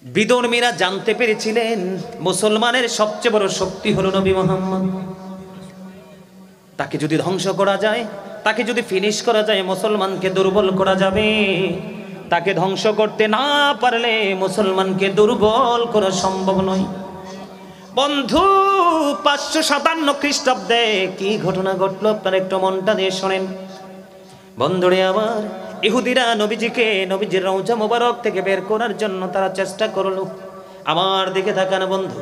বিধর্মীরা জানতে পেরেছিলেন মুসলমানের সবচেয়ে বড় শক্তি হলো নবী মুহাম্মদ। তাকে যদি ধ্বংস করা যায়, তাকে যদি ফিনিশ করা যায়, মুসলমানকে দুর্বল করা যাবে। তাকে ধ্বংস করতে না পারলে মুসলমানকে দুর্বল করা সম্ভব নয়। বন্ধু 557 খ্রিস্টাব্দে কি ঘটনা ঘটলো আপনারা একটু মনটা দিয়ে শোনেন। বন্ধুরে আমার, ইহুদিরা নবীজিকে নবীজির রওজা মোবারক থেকে বের করার জন্য তারা চেষ্টা করলো। আমার দিকে তাকান বন্ধু,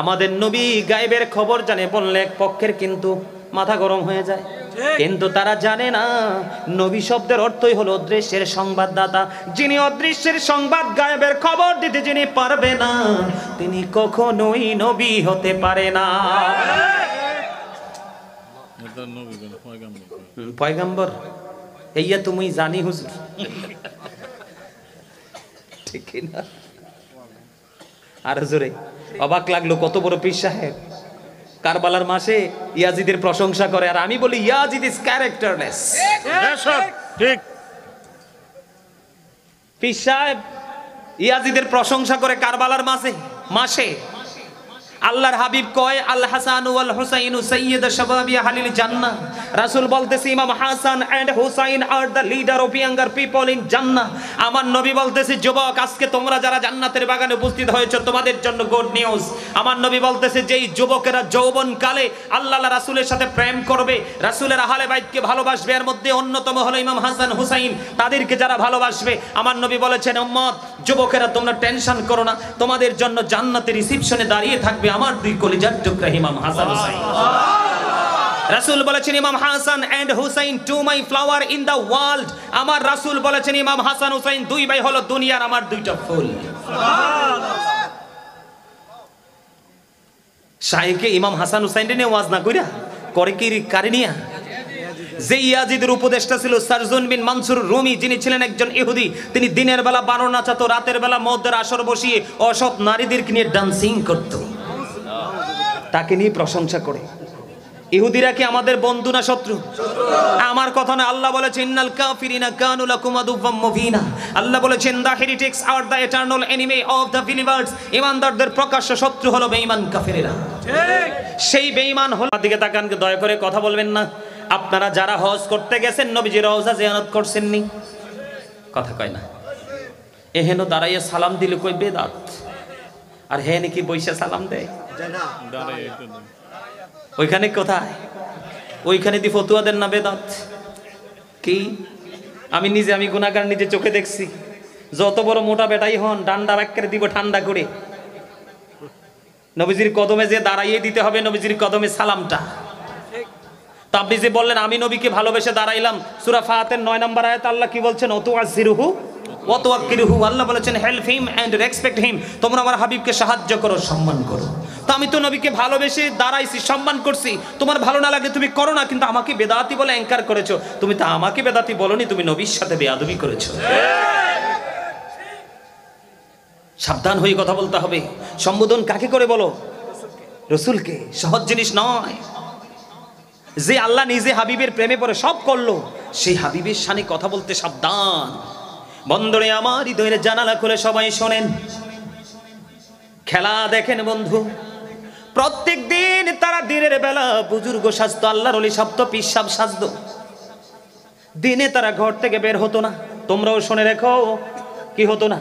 আমাদের নবী গায়েবের খবর জানে বললে এক পক্ষের কিন্তু মাথা গরম হয়ে যায়, কিন্তু তারা জানে না নবী শব্দের অর্থই হলো অদৃশ্যের সংবাদদাতা। যিনি অদৃশ্যের সংবাদ গায়েবের খবর দিতে যিনি পারবে না, তিনি কখনোই নবী হতে পারে না। পয়গম্বর এইয়া তুমি জানি হুজুর, ঠিক না? আর জোরে অবাক লাগলো, কত বড় পীর সাহেব কারবালার মাসে ইয়াজিদের প্রশংসা করে, আর আমি বলি ইয়াজিদ ইজ ক্যারেক্টারলেস। ঠিক, পীর সাহেব ইয়াজিদের প্রশংসা করে কারবালার মাসে। আল্লাহর হাবিব কয় আল হাসান ওয়াল হুসাইন সাইয়্যিদ শাবাবি আহলিল জান্নাহ। রাসূল বলতেছে ইমাম Hasan and Hussain are the leader of younger people in জান্নাহ। আমার নবী বলতেছে যুবক, আজকে তোমরা যারা জান্নাতের বাগানে উপস্থিত হয়েছে তোমাদের জন্য গুড নিউজ। আমার নবী বলতেছে যেই যুবকেরা যৌবন কালে আল্লাহ রাসূলের সাথে প্রেম করবে, রাসূলের আহলে বাইতকে ভালোবাসবে, এর মধ্যে অন্যতম হলো ইমাম হাসান হুসাইন, তাদেরকে যারা ভালোবাসবে, আমার নবী বলেছেন উম্মত যুবকেরা তোমরা টেনশন করো না, তোমাদের জন্য জান্নাতের রিসেপশনে দাঁড়িয়ে থাকবে আমার দুই কলিজার টুকরা ইমাম হাসান হুসাইন। রাসূল বলেছেন ইমাম Hasan and Hussain two my flower in the world. আমার রাসূল বলেছেন ইমাম হাসান হুসাইন দুই ভাই হলো দুনিয়ার আমার দুইটা ফুল। সুবহানাল্লাহ। শাইখে ইমাম হাসান হুসাইন নিয়ে ওয়াজ না কইরা করে কি কারিনিয়া। যে ইয়াজিদের উপদেষ্টা ছিল সারজুন বিন মানসুর রুমি, যিনি ছিলেন একজন ইহুদি, তিনি দিনের বেলা বানর নাচাতো, রাতের বেলা মদের আসর বসিয়ে অসৎ নারীদেরকে নিয়ে ডান্সিং করত, তাকে নিয়ে প্রশংসা করে। ইহুদিরা কি আমাদের বন্ধু না শত্রু? আমার কথা না, আল্লাহ বলেছেন ইন্নাল কাফিরিনা কানু লাকুম আদুওয়াম মুবিনা। আল্লাহ বলেছেন the heretics are the eternal enemy of the believers. ঈমানদারদের প্রকাশ্য শত্রু হলো বেঈমান কাফিররা। ঠিক, সেই বেঈমান হল। দিকে তাকান, দয়া করে কথা বলবেন না। আপনারা যারা হজ করতে গেছেন নবীজির রওজা জিয়ারত করছেন নি? কথা কয় না। এহেন দাঁড়াইয়া সালাম দিলে কই বেদাত, আর হে নাকি বইসা সালাম দেয় ওইখানে কোথায়? ওইখানে দি ফতুয়া দেন না বেদাত কি? আমি গুনাহগার নিজে চোখে দেখছি। যত বড় মোটা বেটাই হন, ডান্ডা ব্যাক্কারে দিব ঠান্ডা করে। নবীজির কদমে যে দাঁড়াইয়ে দিতে হবে নবীজির কদমে সালামটা। তা আপনি যে বললেন আমি নবীকে ভালোবেসে দাঁড়াইলাম, সূরা ফাতির 9 নম্বর আয়াত আল্লাহ কি বলছেন? ওয়াতুআযিরুহু ওয়াতুওয়াক্কিরুহু। আল্লাহ বলেছেন help him and respect him, তোমরা আমার হাবিবকে সাহায্য করো, সম্মান করো। তো আমি তো নবীকে ভালোবেসে দাঁড়াইছি, সম্মান করছি, তোমার ভালো না লাগে তুমি করো না, কিন্তু আমাকে বেদাতি বলে অ্যাঙ্কার করেছো। তুমি তো আমাকে বেদাতি বলনি, তুমি নবীর সাথে বেয়াদবি করেছো। সাবধান হয়ে কথা বলতে হবে। সম্বোধন কাকে করে বলো? রাসূলকে। সহজ জিনিস নয়। যে আল্লাহ নিজে হাবিবের প্রেমে পড়ে সব করলো, সেই হাবিবের শানে কথা বলতে সাবধান। বন্ধুরে আমার, হৃদয়ের জানালা খুলে সবাই শোনেন। খেলা দেখেন বন্ধু, প্রত্যেক দিন তারা দিনের বেলা বুজুর্গ সাজতো, আল্লাহর ওলি সাজতো, পীর সাহেব সাজতো। দিনে তারা ঘর থেকে বের হতো না। তোমরাও শুনে রেখো, কি হতো না?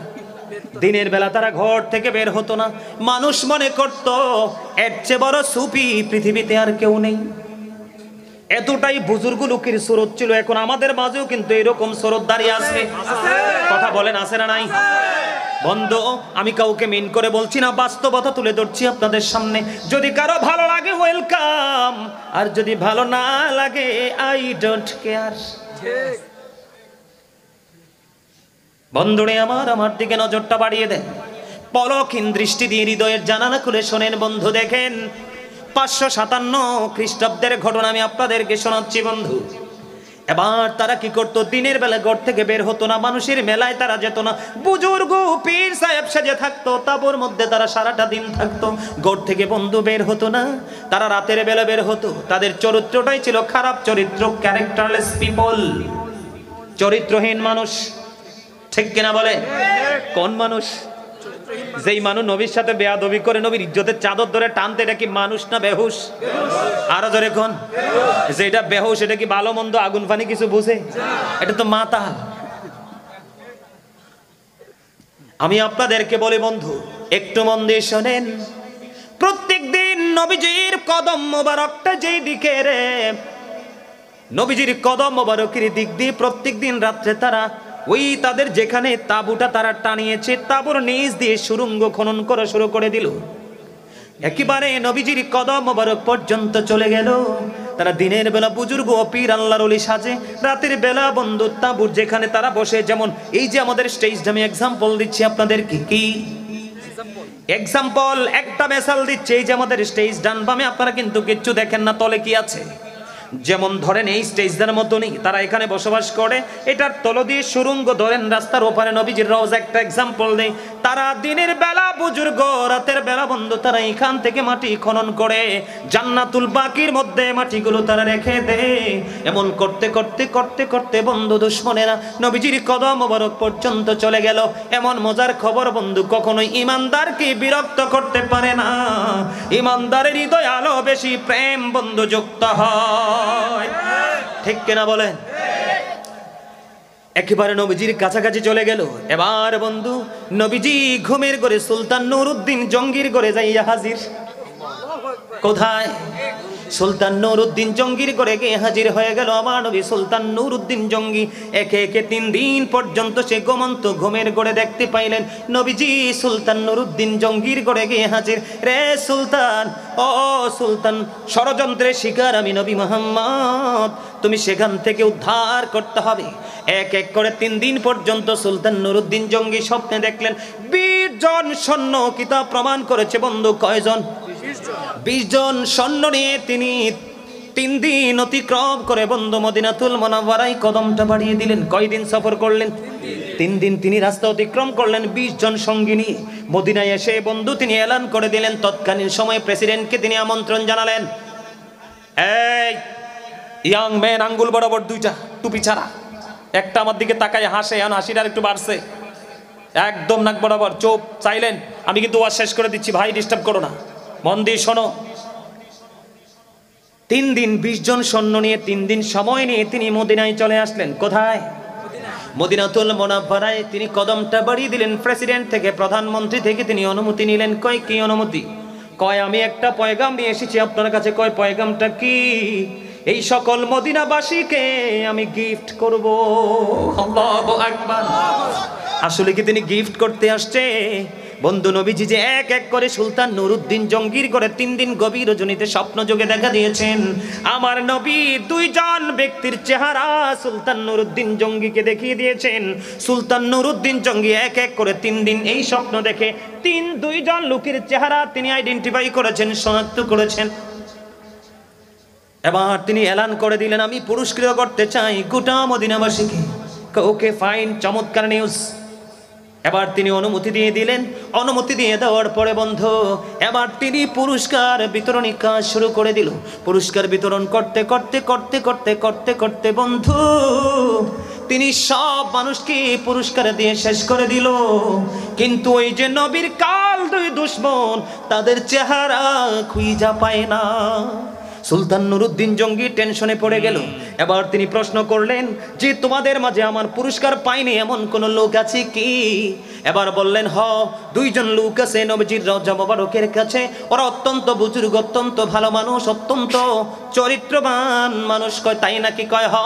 দিনের বেলা তারা ঘর থেকে বের হতো না। মানুষ মনে করত এর চেয়ে বড় সুফি পৃথিবীতে আর কেউ নেই। এতটাই বুজুর্গ লোকের সুরত ছিল। এখন আমাদের মাঝেও কিন্তু এরকম সুরত দাঁড়িয়ে আছে। কথা বলেন, আছে না নাই? বন্ধু, আমি কাউকে মিন করে বলছি না, বাস্তবতা তুলে ধরছি আপনাদের সামনে। যদি কারো ভালো লাগে ওয়েলকাম, আর যদি ভালো না লাগে আই ডোন্ট কেয়ার। বন্ধুরে আমার দিকে নজরটা বাড়িয়ে দেন, পলকহীন দৃষ্টি দিয়ে হৃদয়ের জানালা খুলে শোনেন। বন্ধু দেখেন, 557 খ্রিস্টাব্দের ঘটনা আমি আপনাদেরকে শোনাচ্ছি বন্ধু। এবার তারা কি করতো? দিনের বেলা ঘর থেকে বের হতো না, মানুষের মেলায় তারা যেত না। বুজুর্গ পীর সাহেব সেজে থাকতো, তাবুর মধ্যে তারা সারাটা দিন থাকতো। ঘর থেকে বন্ধু বের হতো না, তারা রাতের বেলা বের হতো। তাদের চরিত্রটাই ছিল খারাপ চরিত্র, ক্যারেক্টারলেস পিপল, চরিত্রহীন মানুষ। ঠিক কিনা বলে? কোন মানুষ? যেই মানুষ নবীর সাথে বেয়াদবি করে নবীর ইজ্জতের চাদর ধরে টানতে, এটা কি মানুষ না বেহুশ? আরো জোরে কোন, যে এটা বেহুশ, এটা কি ভালো মন্দ আগুন পানি কিছু বুঝে? এটা তো মাতাল। আমি আপনাদেরকে বলি বন্ধু, একটু মন দিয়ে শোনেন। প্রত্যেক দিন নবীজির কদম মোবারকটা যেই দিকে রে, নবীজির কদম মোবারকের দিক দিয়ে প্রত্যেক দিন রাত্রে তারা ওই তাদের যেখানে তাঁবুটা তারা টানিয়েছে, তাঁবুর নিচ দিয়ে সুড়ঙ্গ খনন করা শুরু করে দিল। একেবারে নবীজির কদম মোবারক পর্যন্ত চলে গেল। তারা দিনের বেলা বুজুর্গ ও পীর আল্লাহর ওলি সাজে, রাতের বেলা বন্ধু তাঁবুর যেখানে তারা বসে, যেমন এই যে আমাদের স্টেজটা আমি এক্সাম্পল দিচ্ছি আপনাদের, কি এক্সাম্পল, একটা মেসাল দিচ্ছে। এই যে আমাদের স্টেজ, ডান বামে আপনারা কিন্তু কিচ্ছু দেখেন না, তলে কি আছে। যেমন ধরেন এই স্টেজটার মতনই তারা এখানে বসবাস করে, এটার তল দিয়ে সুড়ঙ্গ ধরেন রাস্তার ওপারে নবীজির রওজা, একটা এক্সাম্পল দেই। তারা দিনের বেলা বুজুর্গ, রাতের বেলা বন্ধু তারা এখান থেকে মাটি খনন করে জান্নাতুল বাকির মধ্যে মাটিগুলো তারা রেখে দেয়। এমন করতে করতে করতে করতে বন্ধু দুশ্মনেরা নবীজির কদম মোবারক পর্যন্ত চলে গেল। এমন মজার খবর বন্ধু, কখনোই ইমানদারকে বিরক্ত করতে পারে না। ইমানদারের হৃদয় আলো বেশি প্রেম বন্ধু যুক্ত হয়, ঠিক কিনা বলেন? একেবারে নবীজির কাছাকাছি চলে গেল। এবার বন্ধু নবীজি ঘুমের ঘরে সুলতান নুরউদ্দিন জঙ্গির ঘরে যাইয়া হাজির। কোথায়? সুলতান নুরউদ্দিন জঙ্গির ঘরে গিয়ে হাজির হয়ে গেল আমার নবী সুলতান নুরউদ্দিন জঙ্গি। একে একে 3 দিন পর্যন্ত সে ঘুমন্ত ঘুমের ঘরে দেখতে পাইলেন নবীজি সুলতান নুরউদ্দিন জঙ্গির ঘরে গিয়ে হাজির। রে সুলতান, ও সুলতান, ষড়যন্ত্রের শিকার আমি নবী মুহাম্মদ, তুমি সেখান থেকে উদ্ধার করতে হবে। এক এক করে 3 দিন পর্যন্ত সুলতান নুরউদ্দিন জঙ্গি স্বপ্নে দেখলেন 20 জন সৈন্য। কিতাব প্রমাণ করেছে বন্ধু, কয়জন? 20 জন সৈন্য নিয়ে তিনি 3 দিন অতিক্রম করে বন্ধু মদিনাতুল মুনাওয়ারায় কদমটা বাড়িয়ে দিলেন। কয়দিন সফর করলেন? 3 দিন তিনি রাস্তা অতিক্রম করলেন 20 জন সঙ্গী নিয়ে। মদিনায় এসে বন্ধু তিনি এলান করে দিলেন, তৎকালীন সময়ে প্রেসিডেন্টকে তিনি আমন্ত্রণ জানালেন, এই ইয়াং ম্যান, আঙ্গুল বরাবর 2টা টুপি ছাড়া, একটা আমার দিকে তাকায় হাসে, এখন হাসিটা একটু বাড়ছে, একদম নাক বরাবর চোখ চাইলেন। আমি কিন্তু ওয়াজ শেষ করে দিচ্ছি ভাই, ডিস্টার্ব করো না, মন দিয়ে শোনো। 3 দিন 20 জন সৈন্য নিয়ে 3 দিন সময় নিয়ে তিনি মদিনায় চলে আসলেন। কোথায়? মদিনাতুল মুনাওয়ারায় তিনি কদমটা বাড়িয়ে দিলেন। প্রেসিডেন্ট থেকে, প্রধানমন্ত্রী থেকে তিনি অনুমতি নিলেন। কয় কি অনুমতি? কয় আমি একটা পয়গাম নিয়ে এসেছি আপনার কাছে। কয় পয়গামটা কি? এই সকল মদিনাবাসীকে আমি গিফট করব। আল্লাহু আকবার। আসলে কি তিনি গিফট করতে আসছে? বন্ধু নবীজি যে এক এক করে সুলতান নুরউদ্দিন জঙ্গির করে 3 দিন গভীর রজনীতে স্বপ্ন যোগে দেখা দিয়েছেন। আমার নবী 2 জন ব্যক্তির চেহারা সুলতান নুরউদ্দিন জঙ্গিকে দেখিয়ে দিয়েছেন। সুলতান নুরউদ্দিন জঙ্গি এক এক করে 3 দিন এই স্বপ্ন দেখে 2 জন লোকের চেহারা তিনি আইডেন্টিফাই করেছেন, শনাক্ত করেছেন। এবার তিনি এলান করে দিলেন, আমি পুরস্কৃত করতে চাই গোটা মদিনাবাসীকে। ওকে ফাইন, চমৎকার নিউজ। এবার তিনি অনুমতি দিয়ে দিলেন। অনুমতি দিয়ে দেওয়ার পরে বন্ধু এবার তিনি পুরস্কার বিতরণী কাজ শুরু করে দিল। পুরস্কার বিতরণ করতে করতে করতে করতে করতে করতে বন্ধু তিনি সব মানুষকে পুরস্কার দিয়ে শেষ করে দিল। কিন্তু ওই যে নবীর কাল 2 দুশমন, তাদের চেহারা খুঁজে পায় না। সুলতান নুরউদ্দিন জঙ্গি টেনশনে পড়ে গেল। এবার তিনি প্রশ্ন করলেন যে তোমাদের মাঝে আমার পুরস্কার পায়নি এমন কোন লোক আছে কি? এবার বললেন, হ 2 জন লোক আছে নবীজির রওজা মোবারকের কাছে। ওরা অত্যন্ত বুজুর্গ, অত্যন্ত ভালো মানুষ, অত্যন্ত চরিত্রবান মানুষ। কয় তাই নাকি? কয় হ।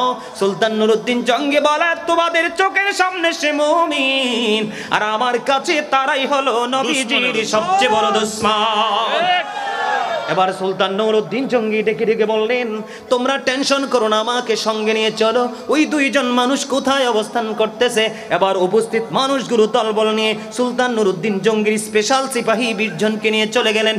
সুলতান নুরউদ্দিন জঙ্গি বলে, তোমাদের চোখের সামনে সে মুমিন, আর আমার কাছে তারাই হলো নবীজির সবচেয়ে বড় দুশমন। এবার সুলতান নুরউদ্দিন জঙ্গি ডেকে ডেকে বললেন, তোমরা টেনশন করো না, আমাকে সঙ্গে নিয়ে চলো। ওই 2 জন মানুষ কোথায় অবস্থান করতেছে? এবার উপস্থিত মানুষগুলো দলবল নিয়ে সুলতান নুরউদ্দিন জঙ্গির স্পেশাল সিপাহী 20 জনকে নিয়ে চলে গেলেন।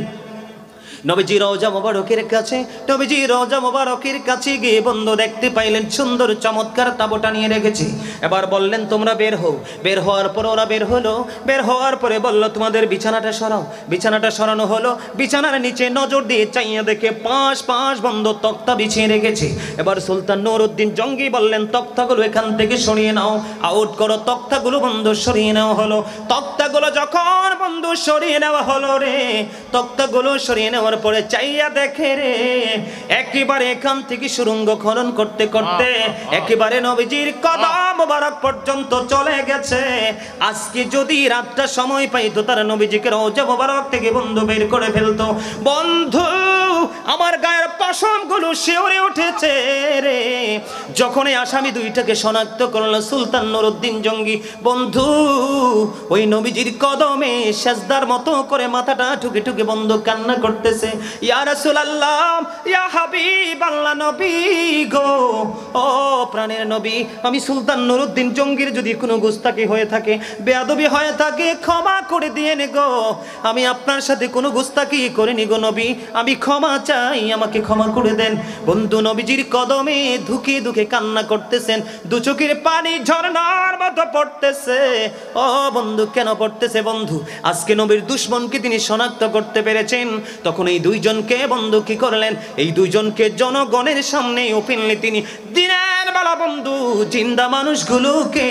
নবীজি রওজা মোবারকের কাছে, নবীজি রওজা মোবারকের কাছে গিয়ে বন্ধু দেখতে পাইলেন সুন্দর চমৎকার তাঁবুটা নিয়ে রেখেছে। এবার বললেন তোমরা বের হও। বের হওয়ার পর ওরা বের হলো। বের হওয়ার পরে বলল তোমাদের বিছানাটা সরাও। বিছানাটা সরানো হলো। বিছানার নিচে নজর দিয়ে চাইয়া দেখে পাঁচ বন্ধু তক্তা বিছিয়ে রেখেছে। এবার সুলতান নুরউদ্দিন জঙ্গি বললেন তক্তাগুলো এখান থেকে সরিয়ে নাও, আউট করো। তক্তাগুলো বন্ধু সরিয়ে নেওয়া হলো। তক্তাগুলো যখন বন্ধু সরিয়ে নেওয়া হলো রে, তক্তাগুলো সরিয়ে নেওয়ার পরে চাইয়া দেখে রে, একেবারে এখান থেকে সুড়ঙ্গ খনন করতে করতে একেবারে নবীজির কদম মোবারক পর্যন্ত চলে গেছে। আজকে যদি রাতটা সময় পাইতো তারা নবীজিকে রওজা মোবারক থেকে বন্ধু বের করে ফেলতো। বন্ধু আমার গায়ের পশমগুলো শিউরে উঠেছে রে যখন এই আসামি দুইটাকে শনাক্ত করলো সুলতান নুরউদ্দিন জঙ্গি। বন্ধু ওই নবীজির কদমে সেজদার মতো করে মাথাটা ঠুকে ঠুকে বন্ধু কান্না করতেছে। ইয়া রাসূলুল্লাহ, ইয়া হাবিবাল্লাহ, নবী গো, ও প্রাণের নবী, আমি সুলতান নুরউদ্দিন জঙ্গির যদি কোনো গুস্তাখি হয়ে থাকে, বেয়াদবি হয়ে থাকে, ক্ষমা করে দিয়েন গো। আমি আপনার সাথে কোনো গুস্তাখি করিনি গো নবী, আমি ক্ষমা চাই, আমাকে ক্ষমা করে দেন। বন্ধু নবীজির কদমে ধুকে ধুকে কান্না করতেছেন, দু চোখের পানি ঝরনার মতো পড়তেছে। ও বন্ধু কেন পড়তেছে? বন্ধু আজকে নবীর দুশমনকে তিনি শনাক্ত করতে পেরেছেন। তখন এই দুইজনকে বন্ধু কি করলেন? এই দুইজনকে জনগণের সামনে ওপেনলি তিনি দিনের বেলা বন্ধু জিন্দা মানুষগুলোকে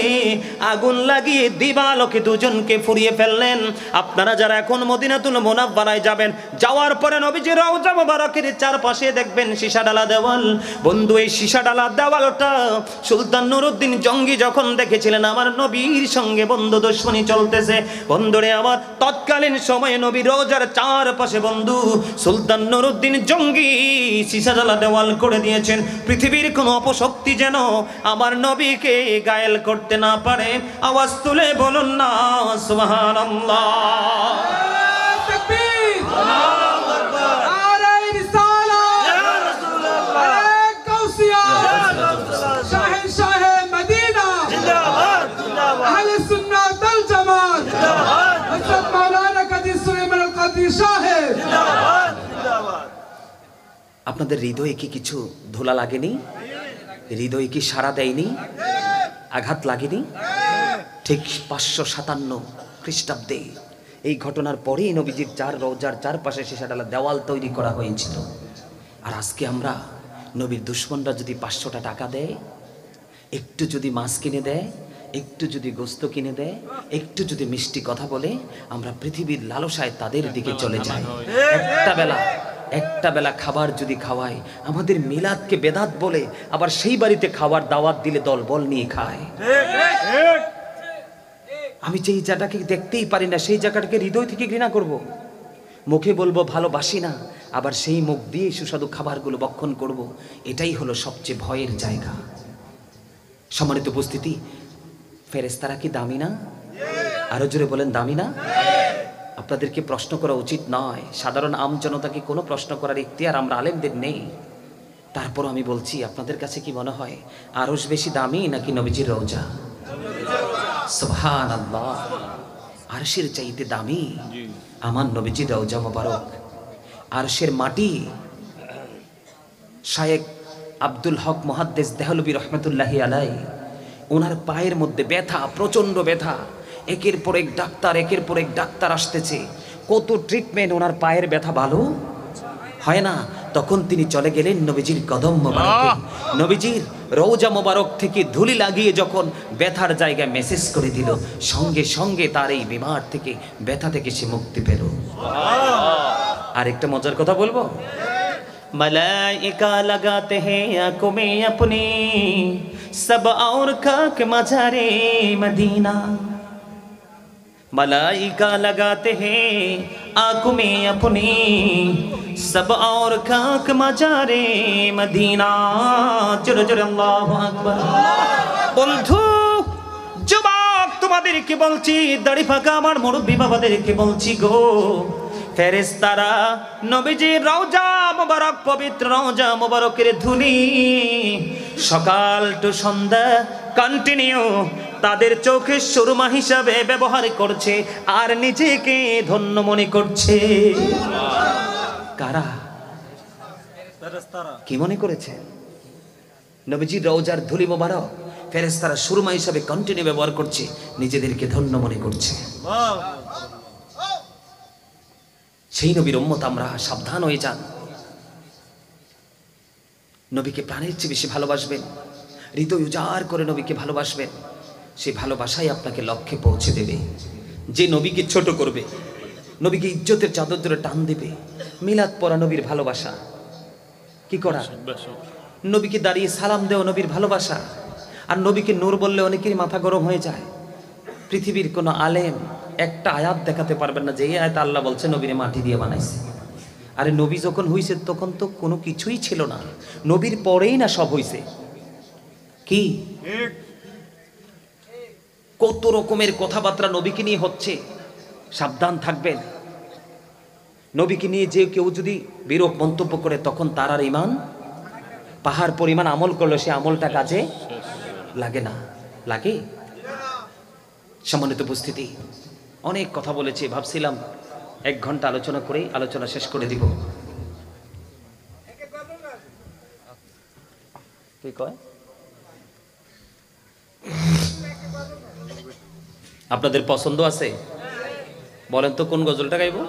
আগুন লাগিয়ে দিবালোকে দুজনকে ফুরিয়ে ফেললেন। আপনারা যারা এখন মদিনাতুল মুনাওয়ারায় যাবেন, যাওয়ার পরে নবীজির রওজা মোবারকের চারপাশে দেখবেন সীসা ডালা দেওয়াল। বন্ধু এই সীসা ডালা দেওয়ালটা সুলতান নুরউদ্দিন জঙ্গি যখন দেখেছিলেন আমার নবীর সঙ্গে বন্ধু দুশমনি চলতেছে, বন্ধুরে আমার তৎকালীন সময়ে নবীর রওজার চারপাশে বন্ধু সুলতান নুরউদ্দিন জঙ্গি সীসা ডালা দেওয়াল করে দিয়েছেন। পৃথিবীর কোনো অপশক্তি যেন আমার নবীকে গায়েল করতে না পারে। আওয়াজ তুলে বলুন না সুবহানাল্লাহ। আপনাদের হৃদয়ে কি কিছু ধুলা লাগেনি? হৃদয়ে কি সাড়া দেয়নি? আঘাত লাগেনি? ঠিক 557 খ্রিস্টাব্দে এই ঘটনার পরেই নবীজির রওজার চারপাশে সীসা ডালা দেওয়াল তৈরি করা হয়েছিল। আর আজকে আমরা নবীর দুশমনরা যদি 500টা টাকা দেয়, একটু যদি মাছ কিনে দেয়, একটু যদি গোস্ত কিনে দেয়, একটু যদি মিষ্টি কথা বলে, আমরা পৃথিবীর লালসায় তাদের দিকে চলে যাই। একটা বেলা খাবার যদি খাওয়ায়, আমাদের মিলাদকে বেদাত বলে, আবার সেই বাড়িতে খাবার দাওয়াত দিলে দলবল নিয়ে খায়। আমি যেই জায়গাটাকে দেখতেই পারি না সেই জায়গাটাকে হৃদয় থেকে ঘৃণা করব। মুখে বলবো ভালোবাসি না, আবার সেই মুখ দিয়ে সুস্বাদু খাবারগুলো ভক্ষণ করব। এটাই হলো সবচেয়ে ভয়ের জায়গা। সম্মানিত উপস্থিতি, ফেরেশতারা কি দামি না? আরো জোরে বলেন দামি না? আপনাদেরকে প্রশ্ন করা উচিত নয়, সাধারণ আমজনতাকে কোনো প্রশ্ন করার ইখতিয়ার আমরা আলেমদের নেই। তারপর আমি বলছি, আপনাদের কাছে কি মনে হয় আরশ বেশি দামি নাকি নবীজির রওজা? সুবহানাল্লাহ, আরশের চাইতে দামি আমার নবীজির রওজা মোবারক। আরশের মাটি শায়েখ আব্দুল হক মুহাদ্দিস দেহলভী রহমতুল্লাহি আলাইহি, ওনার পায়ের মধ্যে ব্যথা, প্রচন্ড ব্যথা। একের পর এক ডাক্তার আসতেছে, কত ট্রিটমেন্ট, ওনার পায়ের ব্যথা ভালো হয় না। তখন তিনি চলে গেলেন নবীজির কদম মোবারকে। নবীজির রওজা মোবারক থেকে ধুলি লাগিয়ে যখন ব্যথার জায়গায় মেসেজ করে দিল, সঙ্গে সঙ্গে তার এই বিমার থেকে, ব্যথা থেকে সে মুক্তি পেল। আর একটা মজার কথা বলবো, मलाइका लगाते हैं आंखों में अपनी सब और खाक मज़ारे मदीना। मलाइका लगाते हैं आंखों में अपनी सब और खाक मज़ारे मदीना। जोरे जोरे अल्लाहु আকবার। বন্ধু যুবক তোমাদেরকে বলছি, দাড়ি ফাঁকা আমার মুরব্বি বাবাদেরকে বলছি গো, ফেরেশতারা নবীজির রওজা মোবারক, পবিত্র রওজা মোবারকের ধুলি সকাল টু সন্ধ্যা কন্টিনিউ তাদের চোখের সুরমা হিসাবে ব্যবহার করছে আর নিজেকে ধন্য মনে করছে। কারা? কি মনে করেছেন নবীজির রওজার ধুলি মোবারক ফেরেশতারা সুরমা হিসাবে কন্টিনিউ ব্যবহার করছে, নিজেদেরকে ধন্য মনে করছে। সেই নবীর উম্মত আমরা, সাবধান হয়ে যান। নবীকে প্রাণের চেয়ে বেশি ভালোবাসবেন, হৃদয় উজাড় করে নবীকে ভালোবাসবেন। সেই ভালোবাসাই আপনাকে লক্ষ্যে পৌঁছে দেবে। যে নবীকে ছোট করবে, নবীকে ইজ্জতের চাদর ধরে টান দেবে, মিলাদ পড়া নবীর ভালোবাসা। কি করা? নবীকে দাঁড়িয়ে সালাম দেওয়া নবীর ভালোবাসা। আর নবীকে নূর বললে অনেকেরই মাথা গরম হয়ে যায়। পৃথিবীর কোনো আলেম একটা আয়াত দেখাতে পারবেন না যে এই আয়াত আল্লাহ বলছে নবীরে মাটি দিয়ে বানাইছে। আরে নবী যখন হইছে তখন তো কোনো কিছুই ছিল না, নবীর পরেই না সব হইছে। কি কত রকমের কথাবার্তা নবীকে নিয়ে হচ্ছে, সাবধান থাকবেন। নবীকে নিয়ে যে কেউ যদি বিরূপ মন্তব্য করে তখন তার আর ঈমান, পাহাড় পরিমাণ আমল করলো সে আমলটা কাজে লাগে না। লাগে? সম্মানিত উপস্থিতি, অনেক কথা বলেছি, ভাবছিলাম 1 ঘন্টা আলোচনা করেই আলোচনা শেষ করে দিব। কি কয়? আপনাদের পছন্দ আছে? বলেন তো কোন গজলটা গাইবো?